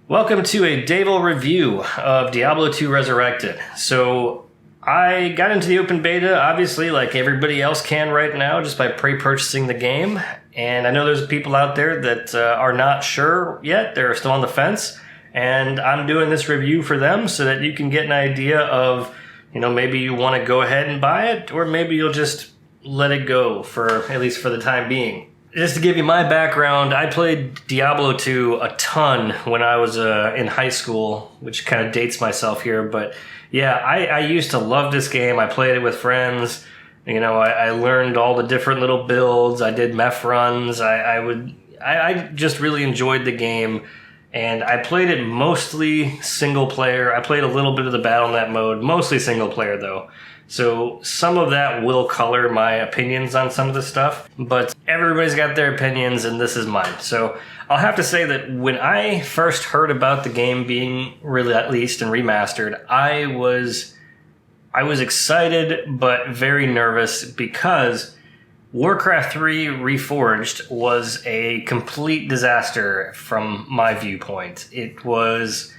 Welcome to a Diablo review of Diablo 2 Resurrected. So, I got into the open beta, obviously, like everybody else can right now, just by pre-purchasing the game. And I know there's people out there that are not sure yet. They're still on the fence. And I'm doing this review for them so that you can get an idea of, maybe you want to go ahead and buy it, or maybe you'll just let it go at least for the time being. Just to give you my background, I played Diablo 2 a ton when I was in high school, which kind of dates myself here. But yeah, I used to love this game. I played it with friends. I learned all the different little builds. I did meth runs. I just really enjoyed the game. And I played it mostly single player. I played a little bit of the BattleNet mode, mostly single player though. So some of that will color my opinions on some of the stuff, but everybody's got their opinions and this is mine. So I'll have to say that when I first heard about the game being released and remastered, I was excited but very nervous because Warcraft 3 Reforged was a complete disaster from my viewpoint. It was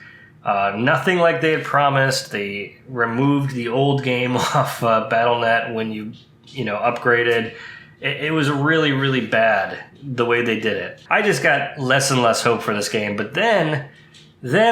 nothing like they had promised. They removed the old game off BattleNet when you upgraded. It was really, really bad the way they did it. I just got less and less hope for this game. But then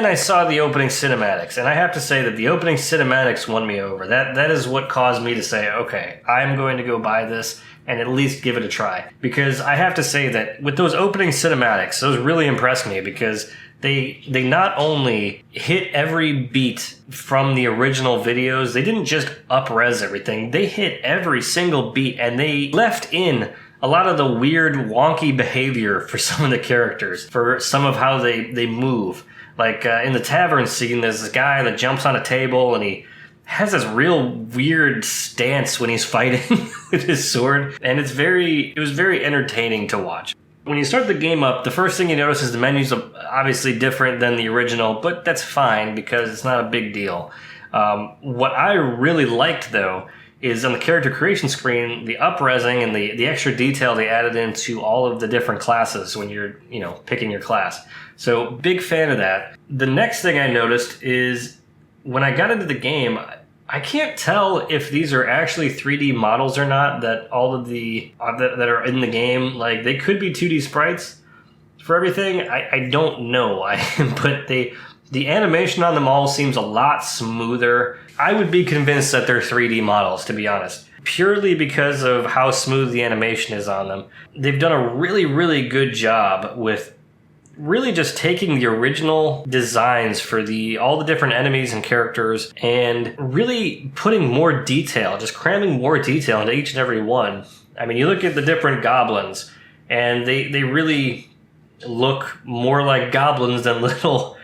I saw the opening cinematics, and I have to say that the opening cinematics won me over. That is what caused me to say, okay, I'm going to go buy this and at least give it a try. Because I have to say that with those opening cinematics, those really impressed me because they not only hit every beat from the original videos, they didn't just up-res everything, they hit every single beat, and they left in a lot of the weird, wonky behavior for some of the characters, for some of how they move. Like in the tavern scene, there's this guy that jumps on a table, and he has this real weird stance when he's fighting with his sword, and it was very entertaining to watch. When you start the game up, the first thing you notice is the menus are obviously different than the original, but that's fine because it's not a big deal. What I really liked, though, is on the character creation screen, the up-resing and the extra detail they added into all of the different classes when you're, picking your class. So, big fan of that. The next thing I noticed is when I got into the game, I can't tell if these are actually 3D models or not, that all of the that are in the game. Like, they could be 2D sprites for everything. I don't know. But the animation on them all seems a lot smoother. I would be convinced that they're 3D models, to be honest, purely because of how smooth the animation is on them. They've done a really, really good job with really just taking the original designs for all the different enemies and characters and really putting more detail, just cramming more detail into each and every one. I mean, you look at the different goblins, and they really look more like goblins than little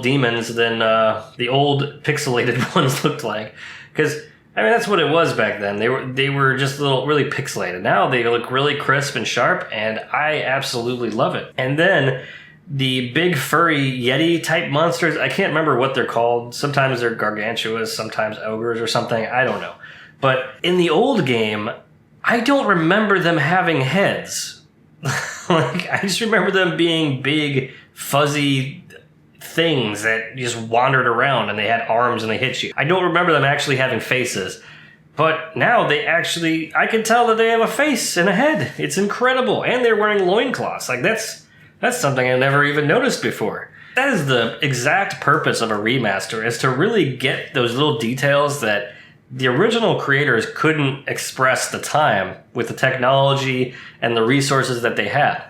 demons than the old pixelated ones looked like. Because, I mean, that's what it was back then. They were just really pixelated. Now they look really crisp and sharp, and I absolutely love it. And then the big furry Yeti type monsters, I can't remember what they're called. Sometimes they're gargantuous, sometimes ogres or something. I don't know. But in the old game, I don't remember them having heads. I just remember them being big, fuzzy things that just wandered around and they had arms and they hit you. I don't remember them actually having faces. But now I can tell that they have a face and a head. It's incredible. And they're wearing loincloths. Like, that's something I never even noticed before. That is the exact purpose of a remaster, is to really get those little details that the original creators couldn't express at the time with the technology and the resources that they had.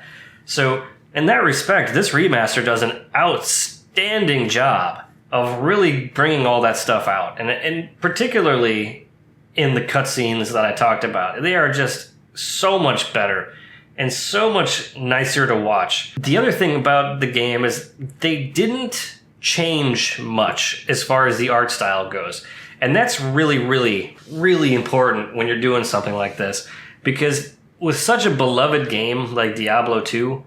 So, in that respect, this remaster does an outstanding job of really bringing all that stuff out. And particularly in the cutscenes that I talked about. They are just so much better and so much nicer to watch. The other thing about the game is they didn't change much as far as the art style goes. And that's really, really, really important when you're doing something like this. Because with such a beloved game like Diablo 2,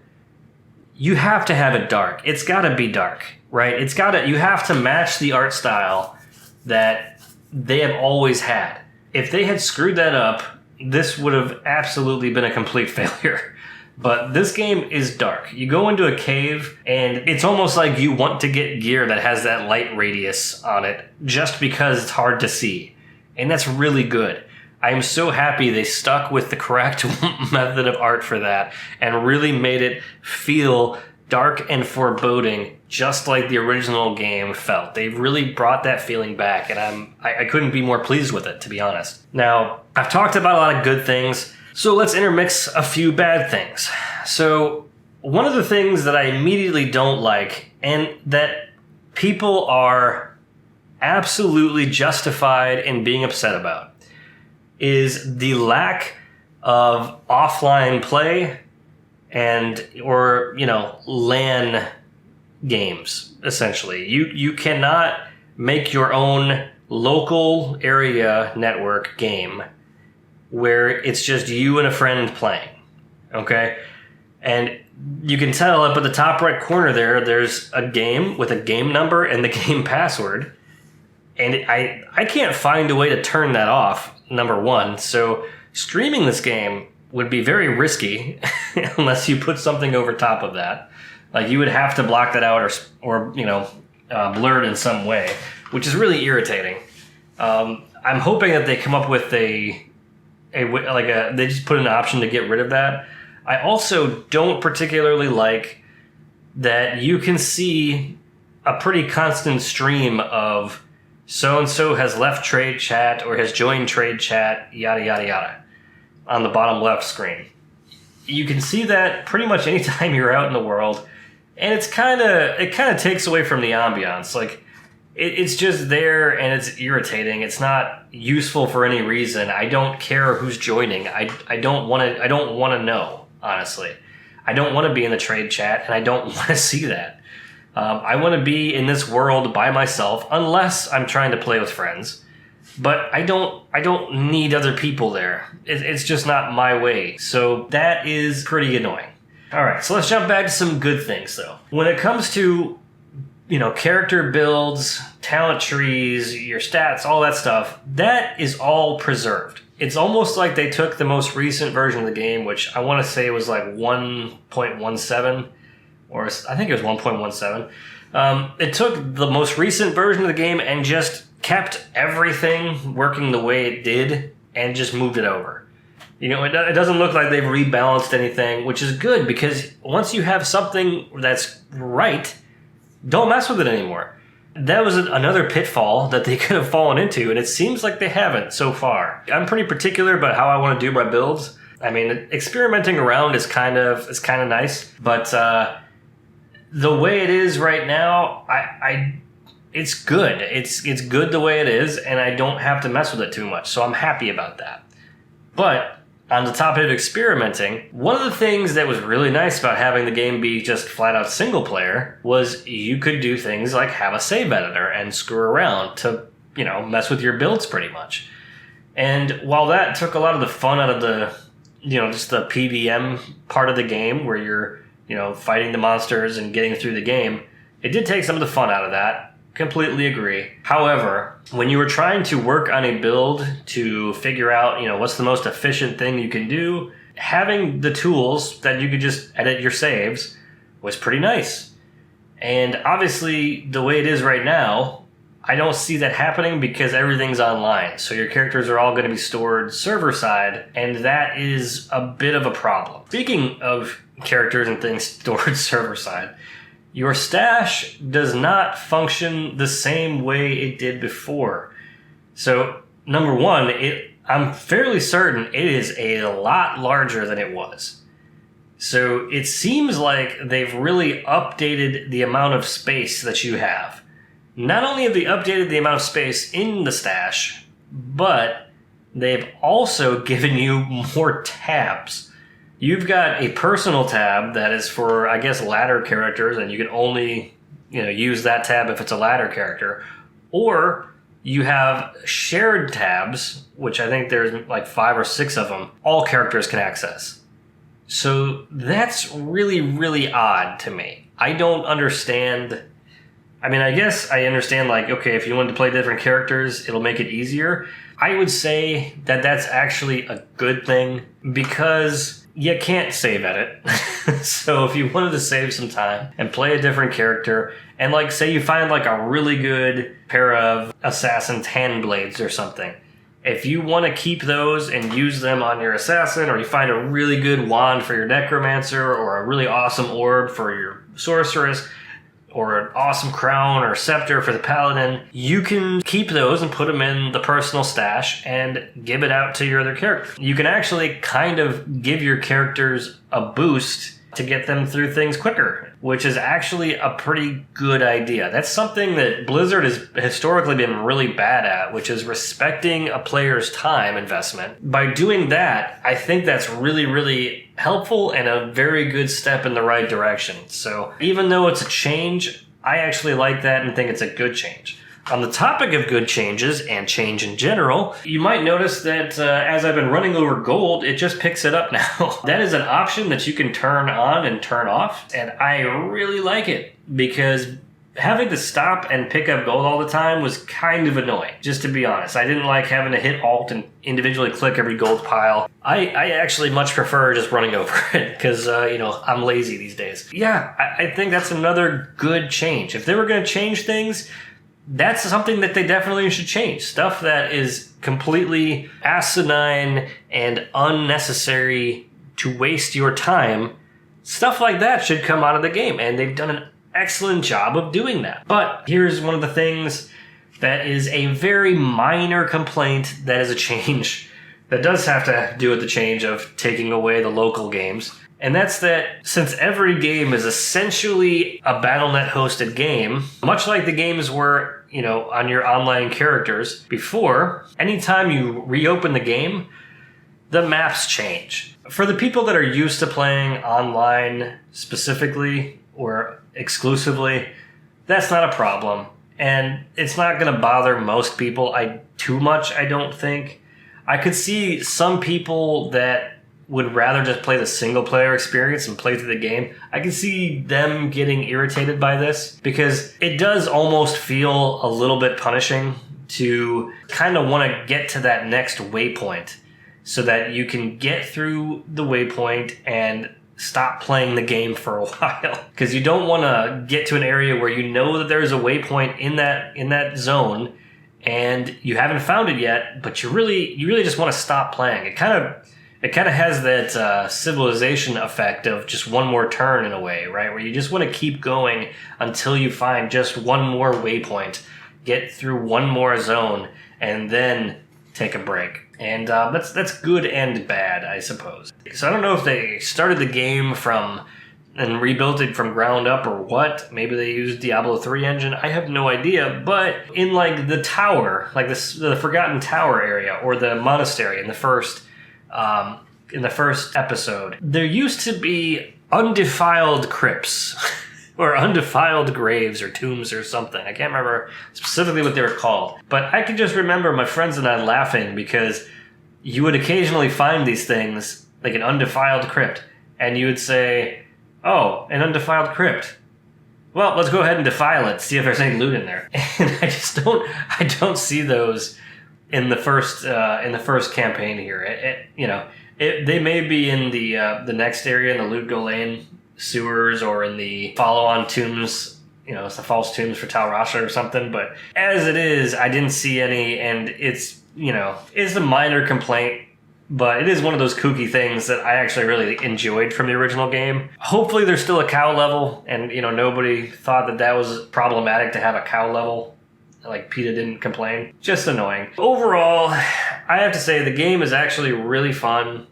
you have to have it dark. It's got to be dark, right? You have to match the art style that they have always had. If they had screwed that up, this would have absolutely been a complete failure. But this game is dark. You go into a cave, and it's almost like you want to get gear that has that light radius on it, just because it's hard to see. And that's really good. I am so happy they stuck with the correct method of art for that, and really made it feel dark and foreboding, just like the original game felt. They really brought that feeling back, and I couldn't be more pleased with it, to be honest. Now, I've talked about a lot of good things, so let's intermix a few bad things. So, one of the things that I immediately don't like, and that people are absolutely justified in being upset about, is the lack of offline play or LAN games, essentially. You cannot make your own local area network game where it's just you and a friend playing, okay? And you can tell up at the top right corner there's a game with a game number and the game password, and I can't find a way to turn that off, number one. So streaming this game would be very risky unless you put something over top of that. Like, you would have to block that out or blur it in some way, which is really irritating. I'm hoping that they come up with they just put an option to get rid of that. I also don't particularly like that you can see a pretty constant stream of so-and-so has left trade chat or has joined trade chat, yada, yada, yada, on the bottom left screen. You can see that pretty much anytime you're out in the world, and it kind of takes away from the ambiance. Like, it's just there, and it's irritating. It's not useful for any reason. I don't care who's joining. I don't want to know, honestly. I don't want to be in the trade chat, and I don't want to see that. I want to be in this world by myself, unless I'm trying to play with friends. But I don't need other people there. It's just not my way. So that is pretty annoying. All right, so let's jump back to some good things, though. When it comes to, character builds, talent trees, your stats, all that stuff, that is all preserved. It's almost like they took the most recent version of the game, which I want to say was like 1.17, or I think it was 1.17. It took the most recent version of the game and just kept everything working the way it did and just moved it over. It doesn't look like they've rebalanced anything, which is good, because once you have something that's right, don't mess with it anymore. That was another pitfall that they could have fallen into, and it seems like they haven't so far. I'm pretty particular about how I want to do my builds. I mean, experimenting around is kind of nice, but the way it is right now, it's good. It's good the way it is, and I don't have to mess with it too much, so I'm happy about that. But on the topic of experimenting, one of the things that was really nice about having the game be just flat out single player was you could do things like have a save editor and screw around to, mess with your builds pretty much. And while that took a lot of the fun out of the, just the PvM part of the game where you're, fighting the monsters and getting through the game, it did take some of the fun out of that. Completely agree. However, when you were trying to work on a build to figure out, what's the most efficient thing you can do, having the tools that you could just edit your saves was pretty nice. And obviously, the way it is right now, I don't see that happening because everything's online. So your characters are all going to be stored server side, and that is a bit of a problem. Speaking of characters and things stored server side, your stash does not function the same way it did before. So, number one, I'm fairly certain it is a lot larger than it was. So it seems like they've really updated the amount of space that you have. Not only have they updated the amount of space in the stash, but they've also given you more tabs. You've got a personal tab that is for, I guess, ladder characters, and you can only, use that tab if it's a ladder character. Or you have shared tabs, which I think there's like 5 or 6 of them, all characters can access. So that's really, really odd to me. I don't understand. I mean, I guess I understand, like, okay, if you want to play different characters, it'll make it easier. I would say that that's actually a good thing, because you can't save edit. So if you wanted to save some time and play a different character, and like say you find like a really good pair of assassin's hand blades or something, if you want to keep those and use them on your assassin, or you find a really good wand for your necromancer, or a really awesome orb for your sorceress, or an awesome crown or scepter for the paladin, you can keep those and put them in the personal stash and give it out to your other character. You can actually kind of give your characters a boost to get them through things quicker, which is actually a pretty good idea. That's something that Blizzard has historically been really bad at, which is respecting a player's time investment. By doing that, I think that's really, really helpful and a very good step in the right direction. So even though it's a change, I actually like that and think it's a good change. On the topic of good changes and change in general, you might notice that as I've been running over gold, it just picks it up now. That is an option that you can turn on and turn off, and I really like it because having to stop and pick up gold all the time was kind of annoying, just to be honest. I didn't like having to hit Alt and individually click every gold pile. I actually much prefer just running over it because, I'm lazy these days. Yeah, I think that's another good change. If they were going to change things, that's something that they definitely should change. Stuff that is completely asinine and unnecessary to waste your time, stuff like that should come out of the game, and they've done an excellent job of doing that. But here's one of the things that is a very minor complaint that is a change that does have to do with the change of taking away the local games. And that's that since every game is essentially a Battle.net hosted game, much like the games were, on your online characters before, anytime you reopen the game, the maps change. For the people that are used to playing online specifically or exclusively, that's not a problem. And it's not going to bother most people too much, I don't think. I could see some people that would rather just play the single player experience and play through the game. I can see them getting irritated by this because it does almost feel a little bit punishing to kind of want to get to that next waypoint so that you can get through the waypoint and stop playing the game for a while. Because you don't want to get to an area where you know that there's a waypoint in that zone and you haven't found it yet, but you really just want to stop playing. It kind of has that civilization effect of just one more turn in a way, right? Where you just want to keep going until you find just one more waypoint, get through one more zone, and then take a break. And that's good and bad, I suppose. So I don't know if they started the game and rebuilt it from ground up or what. Maybe they used Diablo 3 engine. I have no idea. But in like the tower, like the Forgotten Tower area or the monastery in the first episode, there used to be undefiled crypts or undefiled graves or tombs or something. I can't remember specifically what they were called. But I can just remember my friends and I laughing because you would occasionally find these things, like an undefiled crypt, and you would say, "Oh, an undefiled crypt. Well, let's go ahead and defile it, see if there's any loot in there." And I don't see those in the first campaign here. They may be in the next area in the Loot Golain sewers or in the follow-on tombs, it's the false tombs for Tal Rasha or something. But as it is, I didn't see any, and it's a minor complaint. But it is one of those kooky things that I actually really enjoyed from the original game. Hopefully there's still a cow level, and nobody thought that was problematic to have a cow level. Like PETA didn't complain. Just annoying. Overall, I have to say the game is actually really fun.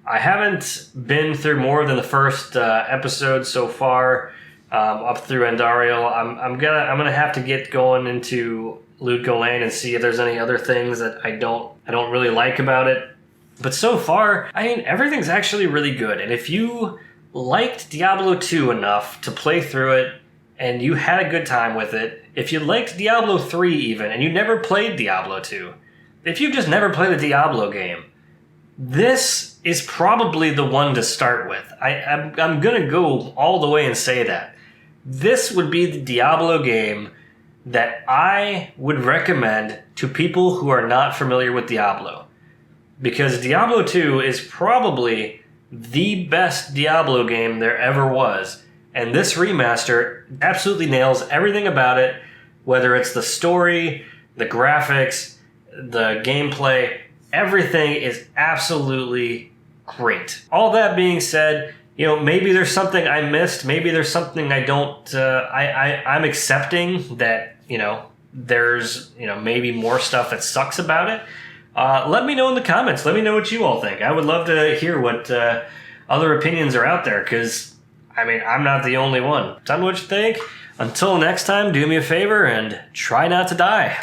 I haven't been through more than the first episode so far, up through Andariel. I'm gonna have to get going into Loot Golain and see if there's any other things that I don't really like about it. But so far, everything's actually really good. And if you liked Diablo 2 enough to play through it, and you had a good time with it, if you liked Diablo 3 even, and you never played Diablo 2, if you've just never played a Diablo game, this is probably the one to start with. I'm going to go all the way and say that. This would be the Diablo game that I would recommend to people who are not familiar with Diablo. Because Diablo 2 is probably the best Diablo game there ever was. And this remaster absolutely nails everything about it, whether it's the story, the graphics, the gameplay, everything is absolutely great. All that being said, maybe there's something I missed. Maybe there's something I don't. I'm accepting that. There's maybe more stuff that sucks about it. Let me know in the comments. Let me know what you all think. I would love to hear what other opinions are out there, because I'm not the only one. Tell me what you think. Until next time, do me a favor and try not to die.